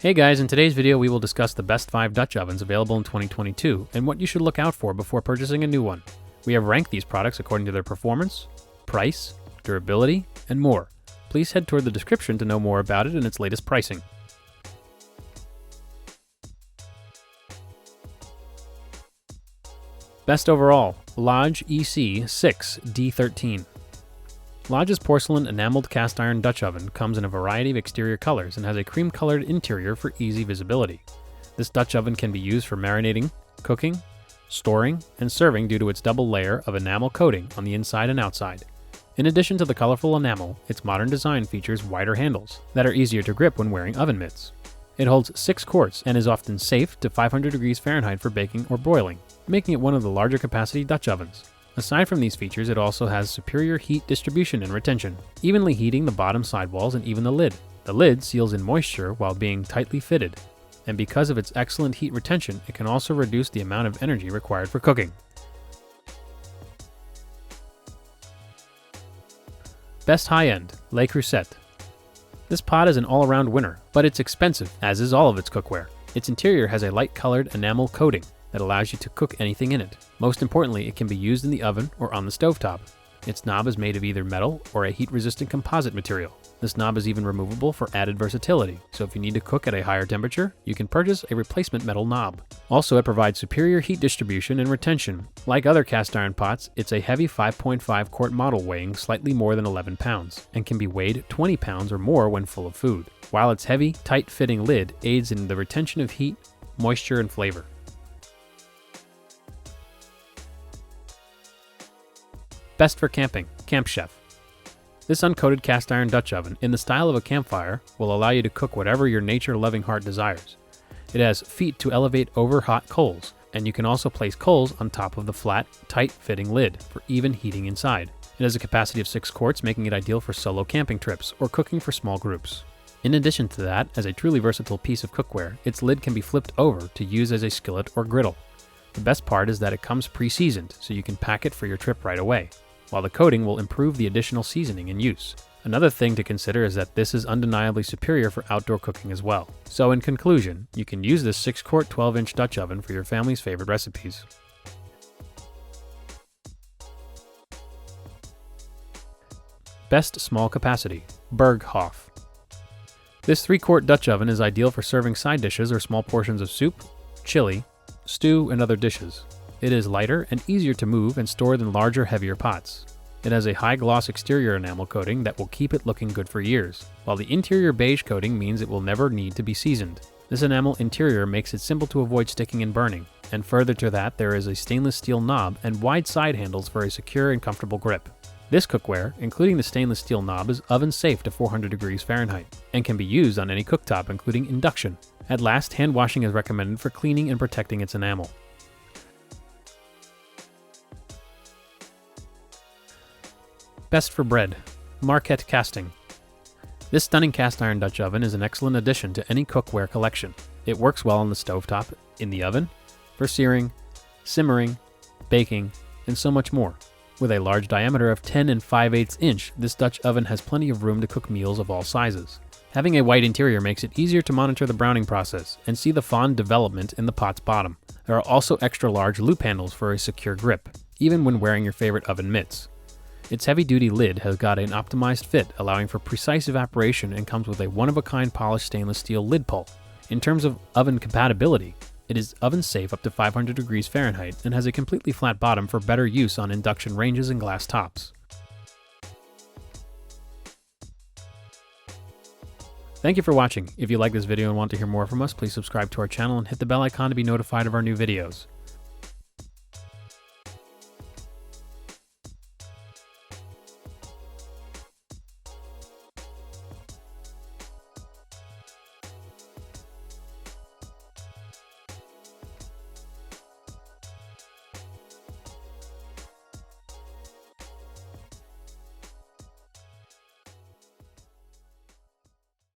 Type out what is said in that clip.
Hey guys, in today's video we will discuss the best 5 Dutch ovens available in 2022 and what you should look out for before purchasing a new one. We have ranked these products according to their performance, price, durability, and more. Please head toward the description to know more about it and its latest pricing. Best overall, Lodge EC6D13. Lodge's porcelain-enameled cast iron Dutch oven comes in a variety of exterior colors and has a cream-colored interior for easy visibility. This Dutch oven can be used for marinating, cooking, storing, and serving due to its double layer of enamel coating on the inside and outside. In addition to the colorful enamel, its modern design features wider handles that are easier to grip when wearing oven mitts. It holds 6 quarts and is often safe to 500 degrees Fahrenheit for baking or broiling, making it one of the larger capacity Dutch ovens. Aside from these features, it also has superior heat distribution and retention, evenly heating the bottom sidewalls and even the lid. The lid seals in moisture while being tightly fitted, and because of its excellent heat retention, it can also reduce the amount of energy required for cooking. Best high-end, Le Creuset. This pot is an all-around winner, but it's expensive, as is all of its cookware. Its interior has a light-colored enamel coating that allows you to cook anything in it. Most importantly, it can be used in the oven or on the stovetop. Its knob is made of either metal or a heat-resistant composite material. This knob is even removable for added versatility, so if you need to cook at a higher temperature, you can purchase a replacement metal knob. Also, it provides superior heat distribution and retention. Like other cast iron pots, it's a heavy 5.5 quart model weighing slightly more than 11 pounds, and can be weighed 20 pounds or more when full of food, while its heavy, tight-fitting lid aids in the retention of heat, moisture, and flavor. Best for camping, Camp Chef. This uncoated cast iron Dutch oven, in the style of a campfire, will allow you to cook whatever your nature-loving heart desires. It has feet to elevate over hot coals, and you can also place coals on top of the flat, tight-fitting lid for even heating inside. It has a capacity of 6 quarts, making it ideal for solo camping trips or cooking for small groups. In addition to that, as a truly versatile piece of cookware, its lid can be flipped over to use as a skillet or griddle. The best part is that it comes pre-seasoned, so you can pack it for your trip right away, while the coating will improve the additional seasoning in use. Another thing to consider is that this is undeniably superior for outdoor cooking as well. So in conclusion, you can use this 6-quart 12-inch Dutch oven for your family's favorite recipes. Best small capacity, BergHOFF. This 3-quart Dutch oven is ideal for serving side dishes or small portions of soup, chili, stew, and other dishes. It is lighter and easier to move and store than larger, heavier pots. It has a high-gloss exterior enamel coating that will keep it looking good for years, while the interior beige coating means it will never need to be seasoned. This enamel interior makes it simple to avoid sticking and burning, and further to that, there is a stainless steel knob and wide side handles for a secure and comfortable grip. This cookware, including the stainless steel knob, is oven safe to 400 degrees Fahrenheit and can be used on any cooktop, including induction. At last, hand washing is recommended for cleaning and protecting its enamel. Best for bread, Marquette casting. This stunning cast iron Dutch oven is an excellent addition to any cookware collection. It works well on the stovetop, in the oven, for searing, simmering, baking, and so much more. With a large diameter of 10 5/8 inch, this Dutch oven has plenty of room to cook meals of all sizes. Having a white interior makes it easier to monitor the browning process and see the fond development in the pot's bottom. There are also extra large loop handles for a secure grip, even when wearing your favorite oven mitts. Its heavy-duty lid has got an optimized fit, allowing for precise evaporation, and comes with a one-of-a-kind polished stainless steel lid pull. In terms of oven compatibility, it is oven safe up to 500 degrees Fahrenheit and has a completely flat bottom for better use on induction ranges and glass tops. Thank you for watching. If you like this video and want to hear more from us, please subscribe to our channel and hit the bell icon to be notified of our new videos.